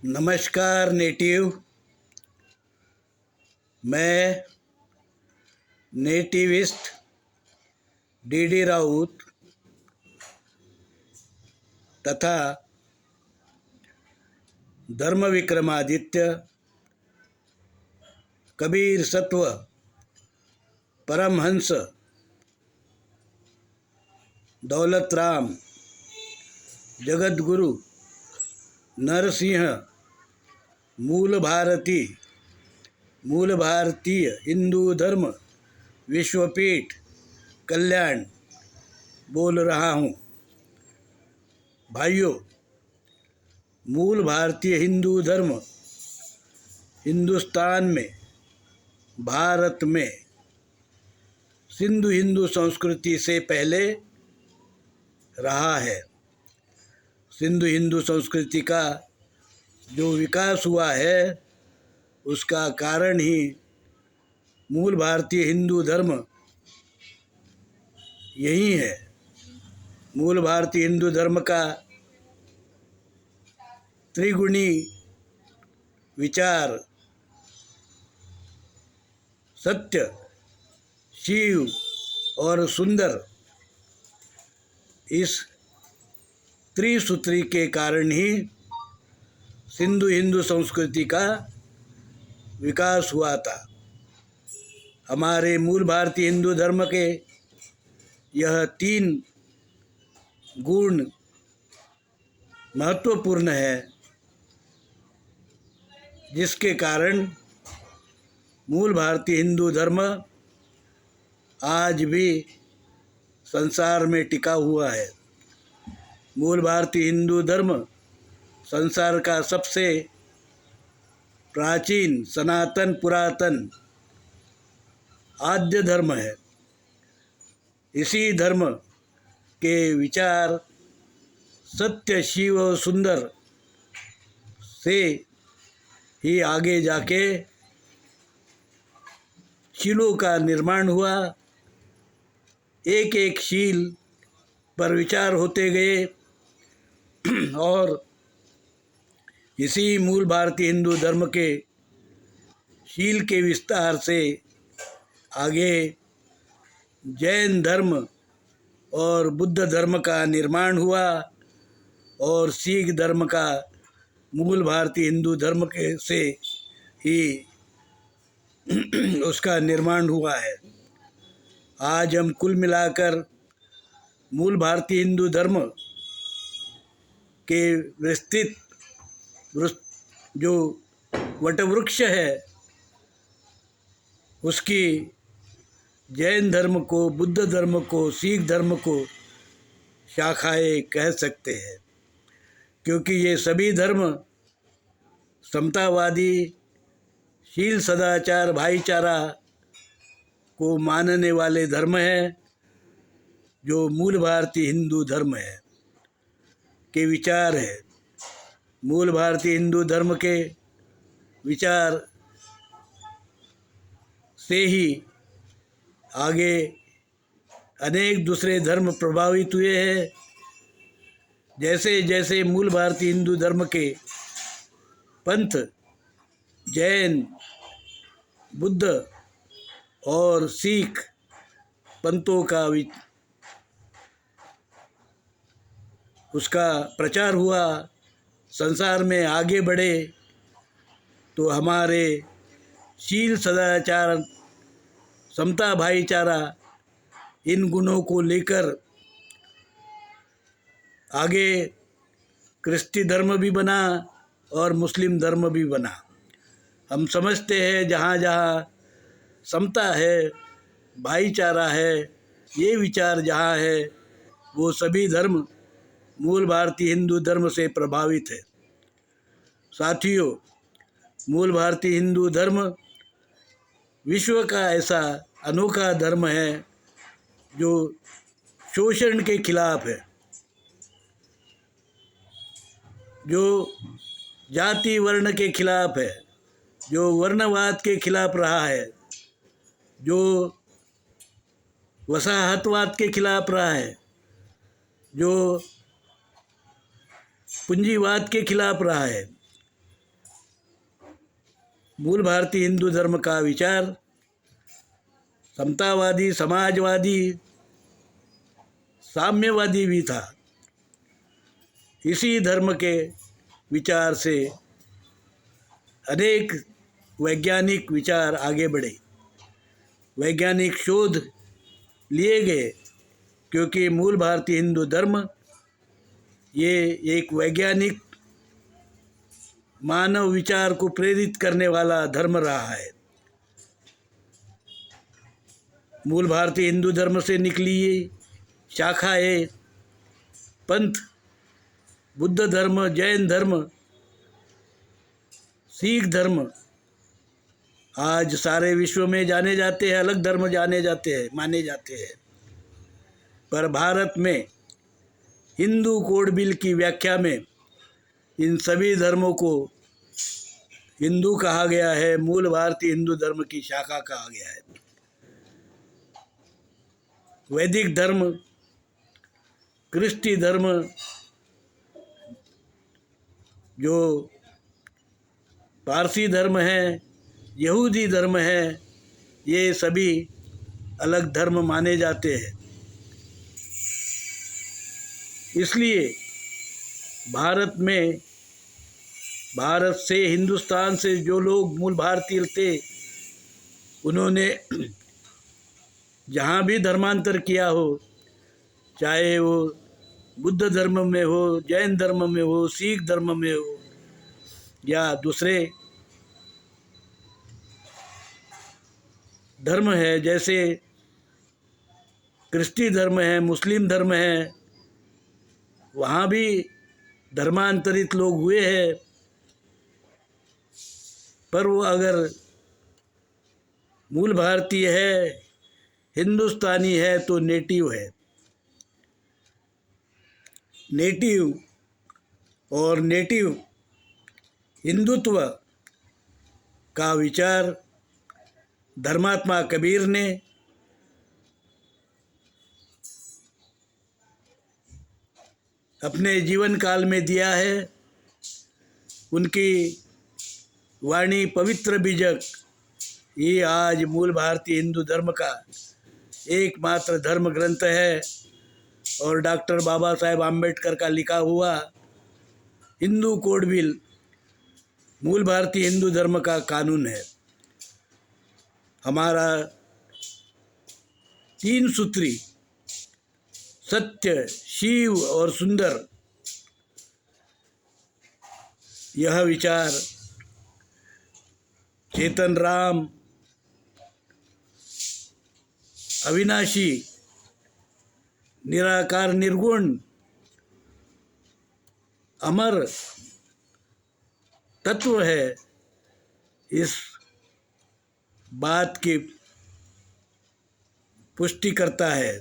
नमस्कार नेटिव। मैं nativist D Raut तथा धर्म विक्रमादित्य, कबीर सत्व, परमहंस, दौलत राम, जगत गुरु, नरसिंह, मूल भारतीय हिंदू धर्म विश्वपीठ कल्याण बोल रहा हूँ। भाइयों, मूल भारतीय हिंदू धर्म हिंदुस्तान में, भारत में सिंधु हिंदू संस्कृति से पहले रहा है। सिंधु हिंदू संस्कृति का जो विकास हुआ है उसका कारण ही मूल भारतीय हिंदू धर्म यही है। मूल भारतीय हिंदू धर्म का त्रिगुणी विचार सत्य, शिव और सुंदर, इस त्रिसूत्री के कारण ही सिंधु हिंदू संस्कृति का विकास हुआ था। हमारे मूल भारतीय हिंदू धर्म के यह 3 गुण महत्वपूर्ण है, जिसके कारण मूल भारतीय हिंदू धर्म आज भी संसार में टिका हुआ है। मूल भारतीय हिंदू धर्म संसार का सबसे प्राचीन, सनातन, पुरातन, आद्य धर्म है। इसी धर्म के विचार सत्य, शिव और सुंदर से ही आगे जाके शीलों का निर्माण हुआ। एक एक शील पर विचार होते गए और इसी मूल भारतीय हिंदू धर्म के शील के विस्तार से आगे जैन धर्म और बुद्ध धर्म का निर्माण हुआ और सिख धर्म का मूल भारतीय हिंदू धर्म के से ही उसका निर्माण हुआ है। आज हम कुल मिलाकर मूल भारतीय हिंदू धर्म के विस्तृत जो वटवृक्ष है उसकी जैन धर्म को, बुद्ध धर्म को, सिख धर्म को शाखाएं कह सकते हैं, क्योंकि ये सभी धर्म समतावादी, शील, सदाचार, भाईचारा को मानने वाले धर्म हैं। जो मूल भारतीय हिंदू धर्म है के विचार है। मूल भारतीय हिंदू धर्म के विचार से ही आगे अनेक दूसरे धर्म प्रभावित हुए हैं। जैसे जैसे मूल भारतीय हिंदू धर्म के पंथ जैन, बुद्ध और सिख पंथों का उसका प्रचार हुआ, संसार में आगे बढ़े, तो हमारे शील, सदाचार, समता, भाईचारा, इन गुणों को लेकर आगे क्रिस्ती धर्म भी बना और मुस्लिम धर्म भी बना। हम समझते हैं जहाँ जहाँ समता है, भाईचारा है, ये विचार जहाँ है, वो सभी धर्म मूल भारतीय हिंदू धर्म से प्रभावित है। साथियों, मूल भारतीय हिंदू धर्म विश्व का ऐसा अनोखा धर्म है जो शोषण के खिलाफ है, जो जाति वर्ण के खिलाफ है, जो वर्णवाद के खिलाफ रहा है, जो वसाहतवाद के खिलाफ रहा है, जो पूंजीवाद के खिलाफ रहा है, मूल भारतीय हिंदू धर्म का विचार समतावादी, समाजवादी, साम्यवादी भी था। इसी धर्म के विचार से अनेक वैज्ञानिक विचार आगे बढ़े, वैज्ञानिक शोध लिए गए, क्योंकि मूल भारतीय हिंदू धर्म ये एक वैज्ञानिक मानव विचार को प्रेरित करने वाला धर्म रहा है। मूल भारतीय हिंदू धर्म से निकली ये शाखाएं, पंथ, बुद्ध धर्म, जैन धर्म, सिख धर्म आज सारे विश्व में जाने जाते हैं, अलग धर्म जाने जाते हैं, माने जाते हैं। पर भारत में हिंदू कोड बिल की व्याख्या में इन सभी धर्मों को हिंदू कहा गया है, मूल भारतीय हिंदू धर्म की शाखा कहा गया है। वैदिक धर्म, क्रिस्टी धर्म, जो पारसी धर्म है, यहूदी धर्म है, ये सभी अलग धर्म माने जाते हैं। इसलिए भारत से, हिंदुस्तान से जो लोग मूल भारतीय थे, उन्होंने जहाँ भी धर्मांतर किया हो, चाहे वो बुद्ध धर्म में हो, जैन धर्म में हो, सिख धर्म में हो या दूसरे धर्म है, जैसे क्रिस्टी धर्म है, मुस्लिम धर्म है, वहाँ भी धर्मांतरित लोग हुए हैं। पर वो अगर मूल भारतीय है, हिंदुस्तानी है, तो नेटिव है। नेटिव हिंदुत्व का विचार धर्मात्मा कबीर ने अपने जीवन काल में दिया है। उनकी वाणी पवित्र बीजक ये आज मूल भारतीय हिंदू धर्म का एकमात्र धर्म ग्रंथ है, और डॉक्टर बाबा साहेब आम्बेडकर का लिखा हुआ हिंदू कोड बिल मूल भारतीय हिंदू धर्म का कानून है। हमारा 3 सूत्री सत्य, शिव और सुंदर, यह विचार चेतन राम, अविनाशी, निराकार, निर्गुण, अमर तत्व है। इस बात की पुष्टि करता है।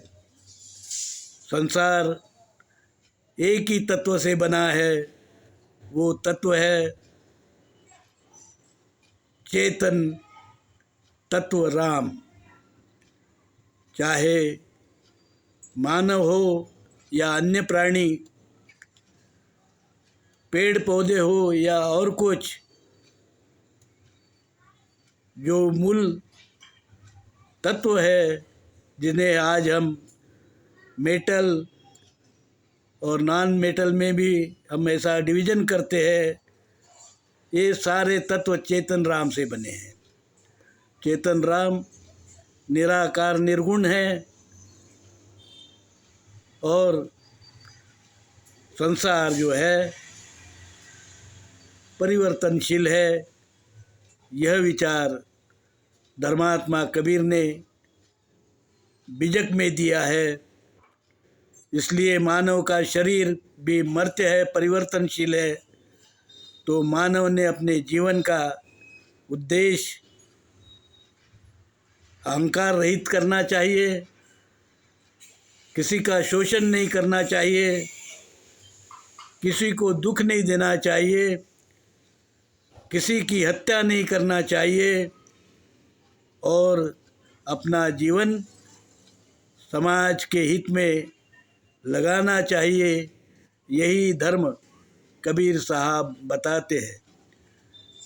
संसार एक ही तत्व से बना है, वो तत्व है चेतन तत्व राम। चाहे मानव हो या अन्य प्राणी, पेड़ पौधे हो या और कुछ, जो मूल तत्व है जिन्हें आज हम मेटल और नॉन मेटल में भी हम ऐसा डिवीज़न करते हैं, ये सारे तत्व चेतन राम से बने हैं। चेतन राम निराकार निर्गुण है, और संसार जो है परिवर्तनशील है। यह विचार धर्मात्मा कबीर ने बीजक में दिया है। इसलिए मानव का शरीर भी मर्त्य है, परिवर्तनशील है। तो मानव ने अपने जीवन का उद्देश्य अहंकार रहित करना चाहिए, किसी का शोषण नहीं करना चाहिए, किसी को दुख नहीं देना चाहिए, किसी की हत्या नहीं करना चाहिए, और अपना जीवन समाज के हित में लगाना चाहिए। यही धर्म कबीर साहब बताते हैं।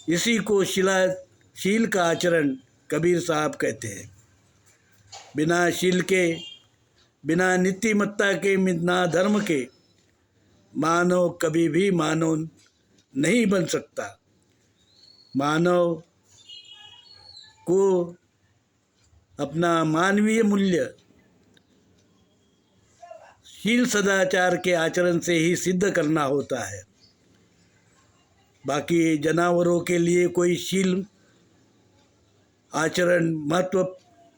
इसी को शिला शील का आचरण कबीर साहब कहते हैं। बिना शील के, बिना नीतिमत्ता के, बिना धर्म के मानव कभी भी मानव नहीं बन सकता। मानव को अपना मानवीय मूल्य शील सदाचार के आचरण से ही सिद्ध करना होता है। बाकी जानवरों के लिए कोई शील आचरण महत्व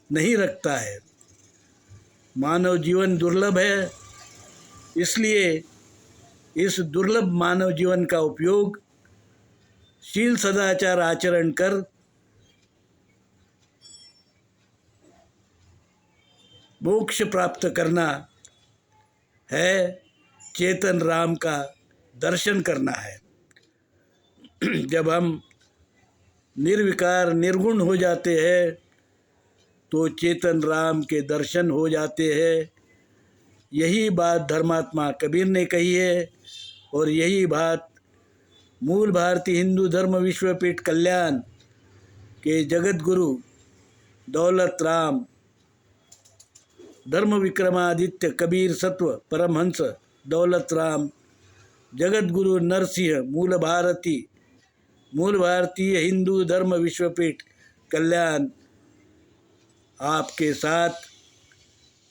नहीं रखता है। मानव जीवन दुर्लभ है, इसलिए इस दुर्लभ मानव जीवन का उपयोग शील सदाचार आचरण कर मोक्ष प्राप्त करना है, चेतन राम का दर्शन करना है। जब हम निर्विकार निर्गुण हो जाते हैं तो चेतन राम के दर्शन हो जाते हैं। यही बात धर्मात्मा कबीर ने कही है और यही बात मूल भारतीय हिंदू धर्म विश्वपीठ कल्याण के जगत गुरु दौलत राम धर्म विक्रमादित्य कबीर सत्व परमहंस दौलत राम जगत गुरु नरसिंह मूल भारतीय हिंदू धर्म विश्वपीठ कल्याण आपके साथ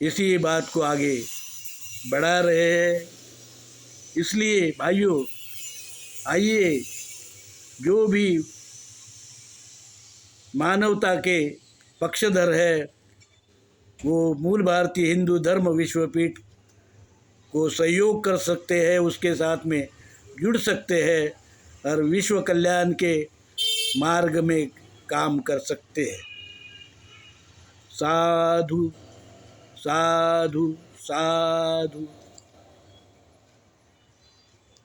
इसी बात को आगे बढ़ा रहे हैं। इसलिए भाइयों, आइए जो भी मानवता के पक्षधर है वो मूल भारतीय हिंदू धर्म विश्वपीठ को सहयोग कर सकते हैं, उसके साथ में जुड़ सकते हैं और विश्व कल्याण के मार्ग में काम कर सकते हैं। साधु साधु साधु।